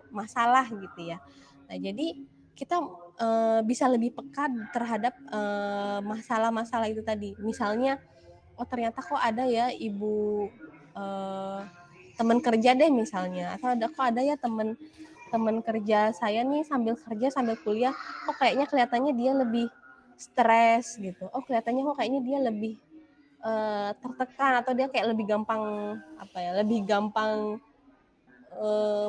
masalah gitu ya. Nah, jadi kita bisa lebih peka terhadap masalah-masalah itu tadi. Misalnya, oh ternyata kok ada ya ibu teman kerja deh misalnya, atau kok ada ya teman kerja saya nih sambil kerja sambil kuliah, kok kayaknya kelihatannya dia lebih stres gitu. Oh kelihatannya kok kayaknya dia lebih tertekan, atau dia kayak lebih gampang lebih gampang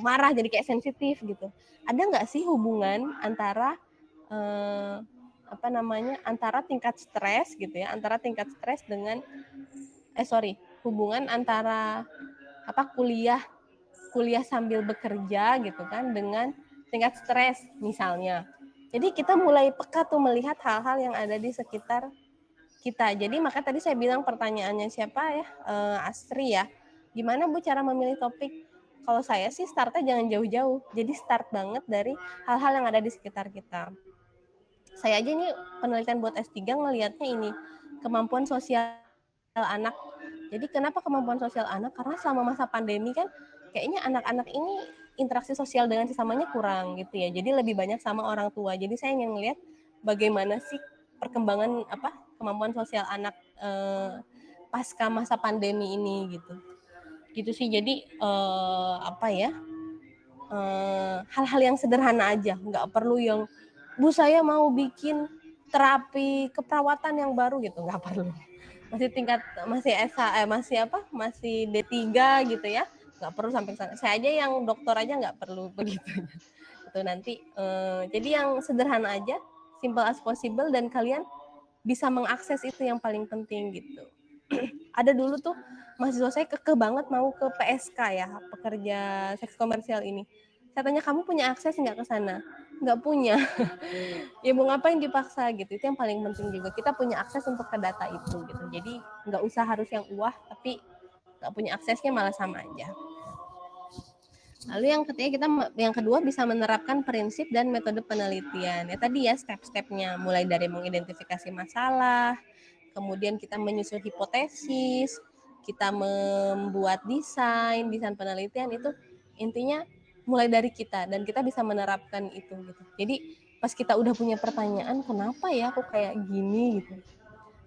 marah, jadi kayak sensitif gitu. Ada nggak sih hubungan antara antara tingkat stres gitu ya, antara tingkat stres dengan hubungan antara kuliah sambil bekerja gitu kan dengan tingkat stres misalnya. Jadi kita mulai peka tuh melihat hal-hal yang ada di sekitar kita. Jadi maka tadi saya bilang pertanyaannya siapa ya, Astri ya. Gimana Bu cara memilih topik? Kalau saya sih startnya jangan jauh-jauh. Jadi start banget dari hal-hal yang ada di sekitar kita. Saya aja ini penelitian buat S3 ngelihatnya ini, kemampuan sosial anak. Jadi kenapa kemampuan sosial anak? Karena selama masa pandemi kan kayaknya anak-anak ini interaksi sosial dengan sesamanya kurang gitu ya. Jadi lebih banyak sama orang tua. Jadi saya ingin melihat bagaimana sih perkembangan kemampuan sosial anak pasca masa pandemi ini gitu. Gitu sih. Jadi hal-hal yang sederhana aja, nggak perlu yang Bu saya mau bikin terapi keperawatan yang baru gitu, nggak perlu. Masih D3 gitu ya, nggak perlu sampai sana. Saya aja yang dokter aja nggak perlu begitu. Itu nanti jadi yang sederhana aja, simple as possible, dan kalian bisa mengakses itu yang paling penting gitu. Ada dulu tuh mahasiswa saya kekeh banget mau ke PSK ya, pekerja seks komersial ini. Saya tanya, kamu punya akses nggak ke sana? Nggak punya. Ya mau ngapain dipaksa gitu. Itu yang paling penting juga. Kita punya akses untuk ke data itu gitu. Jadi nggak usah harus yang tapi nggak punya aksesnya malah sama aja. Lalu yang kedua bisa menerapkan prinsip dan metode penelitian. Ya tadi ya step-stepnya, mulai dari mengidentifikasi masalah, kemudian kita menyusun hipotesis, kita membuat desain penelitian, itu intinya mulai dari kita, dan kita bisa menerapkan itu gitu. Jadi pas kita udah punya pertanyaan, kenapa ya aku kayak gini gitu.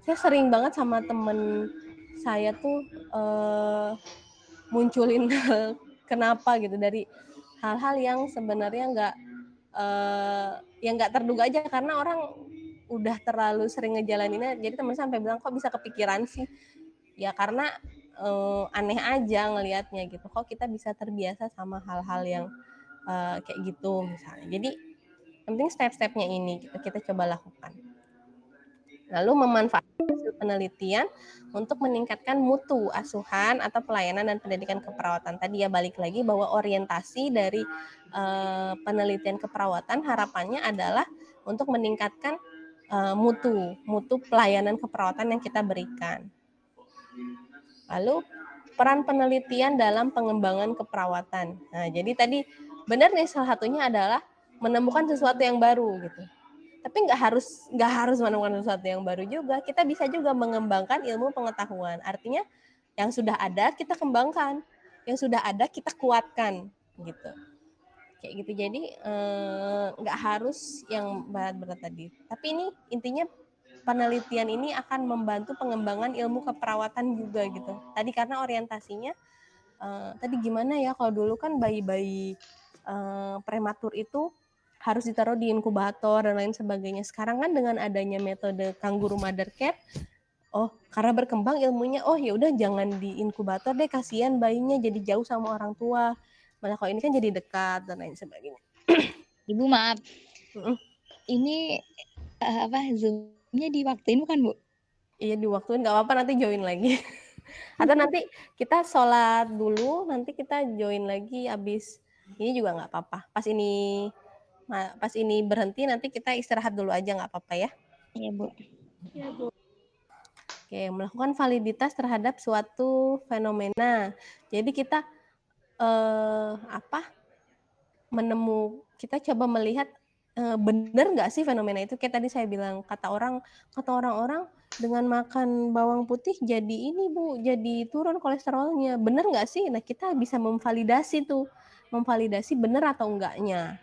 Saya sering banget sama temen saya tuh munculin kenapa gitu dari hal-hal yang sebenarnya nggak terduga aja, karena orang udah terlalu sering ngejalaninnya. Jadi teman sampai bilang, kok bisa kepikiran sih? Ya karena aneh aja ngelihatnya gitu. Kok kita bisa terbiasa sama hal-hal yang kayak gitu misalnya. Jadi penting step-stepnya ini kita coba lakukan. Lalu memanfaatkan hasil penelitian untuk meningkatkan mutu asuhan atau pelayanan dan pendidikan keperawatan. Tadi ya balik lagi bahwa orientasi dari penelitian keperawatan harapannya adalah untuk meningkatkan mutu pelayanan keperawatan yang kita berikan. Lalu peran penelitian dalam pengembangan keperawatan. Nah, jadi tadi benar nih, salah satunya adalah menemukan sesuatu yang baru gitu. Tapi nggak harus menemukan sesuatu yang baru juga. Kita bisa juga mengembangkan ilmu pengetahuan. Artinya yang sudah ada kita kembangkan, yang sudah ada kita kuatkan gitu. Kayak gitu. Jadi nggak harus yang berat-berat tadi. Tapi ini intinya penelitian ini akan membantu pengembangan ilmu keperawatan juga gitu. Tadi karena orientasinya tadi gimana ya, kalau dulu kan bayi-bayi prematur itu harus ditaruh di inkubator dan lain sebagainya. Sekarang kan dengan adanya metode kangguru mother cat, oh karena berkembang ilmunya, oh ya udah jangan di inkubator deh, kasihan bayinya jadi jauh sama orang tua. Malah kalau ini kan jadi dekat dan lain sebagainya. Ibu maaf, Mm-mm. ini Zoom-nya diwaktuin bukan, Bu? Iya diwaktuin, nggak apa-apa nanti join lagi. Atau nanti kita sholat dulu, nanti kita join lagi abis ini juga nggak apa-apa. Pas ini berhenti nanti kita istirahat dulu aja nggak apa-apa ya. Iya, Bu. Oke, melakukan validitas terhadap suatu fenomena. Jadi kita kita coba melihat benar nggak sih fenomena itu. Kayak tadi saya bilang, kata orang-orang dengan makan bawang putih jadi ini Bu, jadi turun kolesterolnya. Benar nggak sih? Nah kita bisa memvalidasi benar atau enggaknya.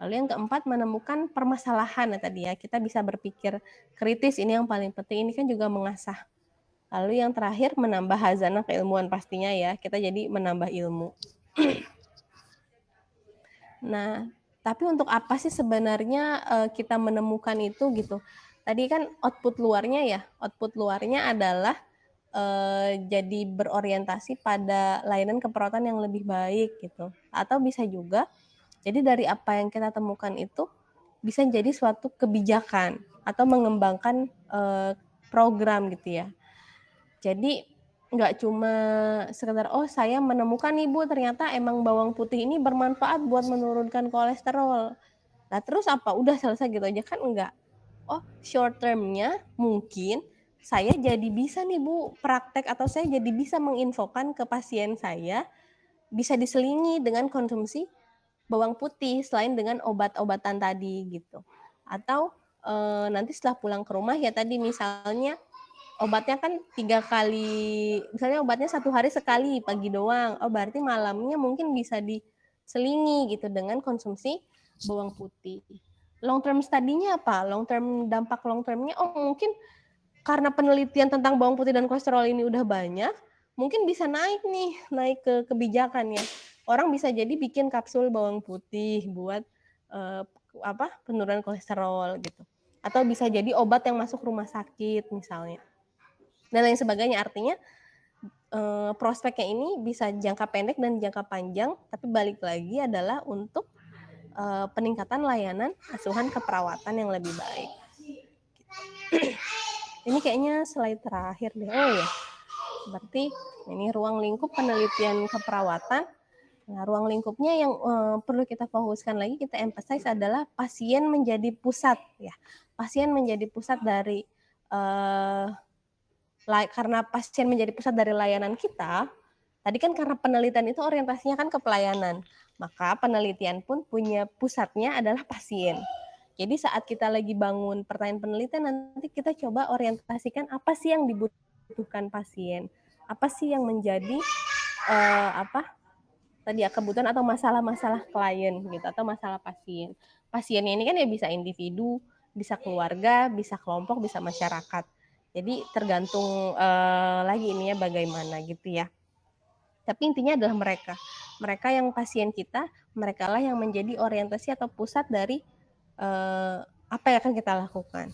Lalu yang keempat, menemukan permasalahan tadi ya. Kita bisa berpikir kritis, ini yang paling penting. Ini kan juga mengasah. Lalu yang terakhir, menambah hazanah keilmuan pastinya ya. Kita jadi menambah ilmu. Nah, tapi untuk apa sih sebenarnya kita menemukan itu gitu? Tadi kan output luarnya adalah jadi berorientasi pada layanan keperawatan yang lebih baik gitu. Atau bisa juga, jadi dari apa yang kita temukan itu bisa jadi suatu kebijakan atau mengembangkan program gitu ya. Jadi nggak cuma sekedar saya menemukan nih Bu, ternyata emang bawang putih ini bermanfaat buat menurunkan kolesterol. Nah terus apa? Udah selesai gitu aja kan? Enggak. Oh short termnya mungkin saya jadi bisa nih Bu praktek, atau saya jadi bisa menginfokan ke pasien saya bisa diselingi dengan konsumsi bawang putih selain dengan obat-obatan tadi gitu. Atau nanti setelah pulang ke rumah ya tadi misalnya obatnya kan 3 kali, misalnya obatnya 1 hari sekali pagi doang. Oh berarti malamnya mungkin bisa diselingi gitu dengan konsumsi bawang putih. Long term study-nya apa? Dampak long term-nya mungkin karena penelitian tentang bawang putih dan kolesterol ini udah banyak, mungkin bisa naik ke kebijakannya. Orang bisa jadi bikin kapsul bawang putih buat penurunan kolesterol gitu. Atau bisa jadi obat yang masuk rumah sakit misalnya. Dan lain sebagainya. Artinya prospeknya ini bisa jangka pendek dan jangka panjang, tapi balik lagi adalah untuk peningkatan layanan asuhan keperawatan yang lebih baik. Ini kayaknya slide terakhir deh. Oh ya, berarti ini ruang lingkup penelitian keperawatan. Nah, ruang lingkupnya yang perlu kita fokuskan lagi, kita emphasize adalah pasien menjadi pusat ya. Pasien menjadi pusat dari karena pasien menjadi pusat dari layanan kita. Tadi kan karena penelitian itu orientasinya kan ke pelayanan, maka penelitian pun punya pusatnya adalah pasien. Jadi saat kita lagi bangun pertanyaan penelitian, nanti kita coba orientasikan apa sih yang dibutuhkan pasien, apa sih yang menjadi kebutuhan atau masalah-masalah klien gitu, atau masalah pasien. Pasiennya ini kan ya bisa individu, bisa keluarga, bisa kelompok, bisa masyarakat. Jadi tergantung lagi ininya bagaimana gitu ya. Tapi intinya adalah mereka yang pasien kita, mereka lah yang menjadi orientasi atau pusat dari apa yang akan kita lakukan.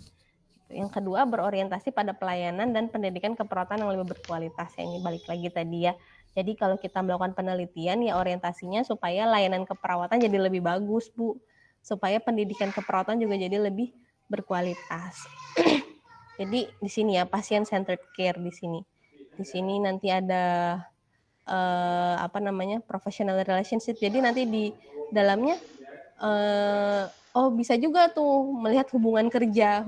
Yang kedua, berorientasi pada pelayanan dan pendidikan keperawatan yang lebih berkualitas. Ini balik lagi tadi ya. Jadi kalau kita melakukan penelitian ya orientasinya supaya layanan keperawatan jadi lebih bagus, Bu. Supaya pendidikan keperawatan juga jadi lebih berkualitas. Jadi di sini ya, patient centered care di sini. Di sini nanti ada professional relationship. Jadi nanti di dalamnya bisa juga tuh melihat hubungan kerja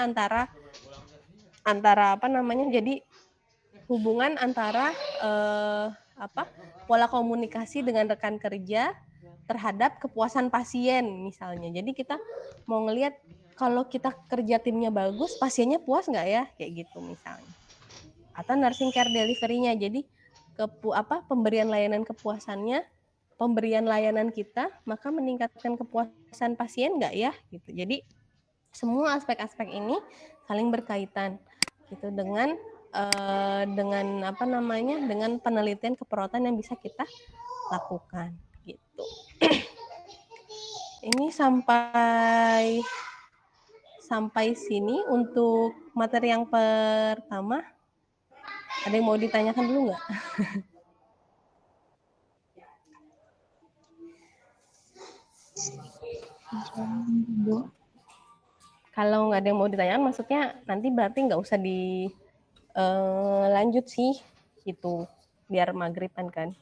antara jadi hubungan antara pola komunikasi dengan rekan kerja terhadap kepuasan pasien misalnya. Jadi kita mau ngelihat kalau kita kerja timnya bagus, pasiennya puas nggak ya, kayak gitu misalnya. Atau nursing care delivery-nya, jadi pemberian layanan kepuasannya, pemberian layanan kita, maka meningkatkan kepuasan pasien nggak ya, gitu. Jadi semua aspek-aspek ini saling berkaitan, gitu dengan dengan penelitian keperawatan yang bisa kita lakukan, gitu. ini sampai sini untuk materi yang pertama. Ada yang mau ditanyakan dulu nggak? Bu. Kalau nggak ada yang mau ditanyakan, maksudnya nanti berarti nggak usah dilanjut sih, gitu. Biar maghriban kan.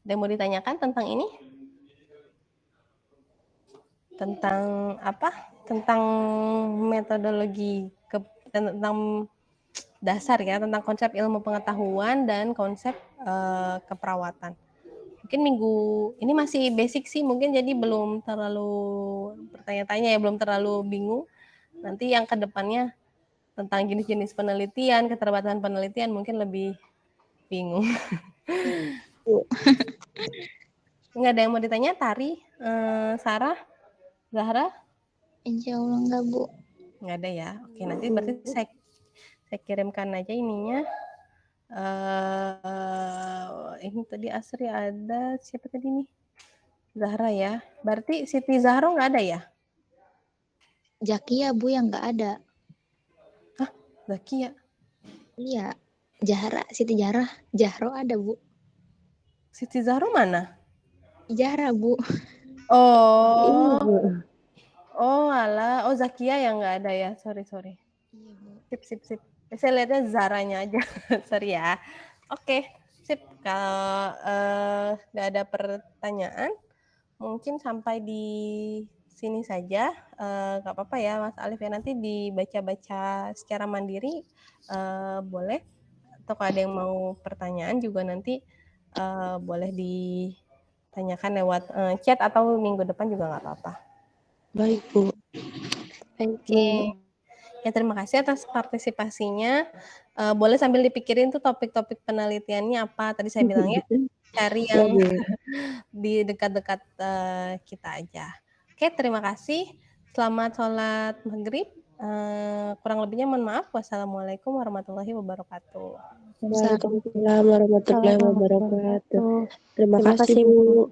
Ada yang mau ditanyakan tentang ini? Tentang apa? Tentang metodologi, tentang dasar ya, tentang konsep ilmu pengetahuan dan konsep keperawatan. Mungkin minggu ini masih basic sih, mungkin jadi belum terlalu bertanya-tanya ya, belum terlalu bingung. Nanti yang kedepannya tentang jenis-jenis penelitian, keterbatasan penelitian mungkin lebih bingung. Nggak ada yang mau ditanya? Tari, Sarah, Zahra? Insya Allah enggak, Bu. Nggak ada ya. Oke, nanti berarti saya kirimkan aja ininya. Ini tadi Asri ada, siapa tadi nih? Zahra ya. Berarti Siti Zahro nggak ada ya? Zakia, Bu, yang enggak ada. Hah? Zakia? Iya. Siti Jahro ada, Bu. Siti Zahro mana? Zahra, Bu. Oh. Oh, alah. Oh, Zakia yang nggak ada ya. Sorry. Iya, Bu. Sip. Saya lihatnya Zaranya aja. Sorry ya. Oke, sip. Kalau nggak ada pertanyaan, mungkin sampai di sini saja. Nggak apa-apa ya, Mas Alif ya. Nanti dibaca-baca secara mandiri boleh. Atau kalau ada yang mau pertanyaan juga nanti boleh ditanyakan lewat chat atau minggu depan juga nggak apa-apa. Baik, Bu. Oke. Ya, terima kasih atas partisipasinya. Boleh sambil dipikirin tuh topik-topik penelitiannya apa. Tadi saya bilang ya, cari yang di dekat-dekat kita aja. Oke, terima kasih. Selamat sholat maghrib. Kurang lebihnya mohon maaf. Wassalamualaikum warahmatullahi wabarakatuh. Waalaikumsalam warahmatullahi wabarakatuh. Terima kasih, Bu.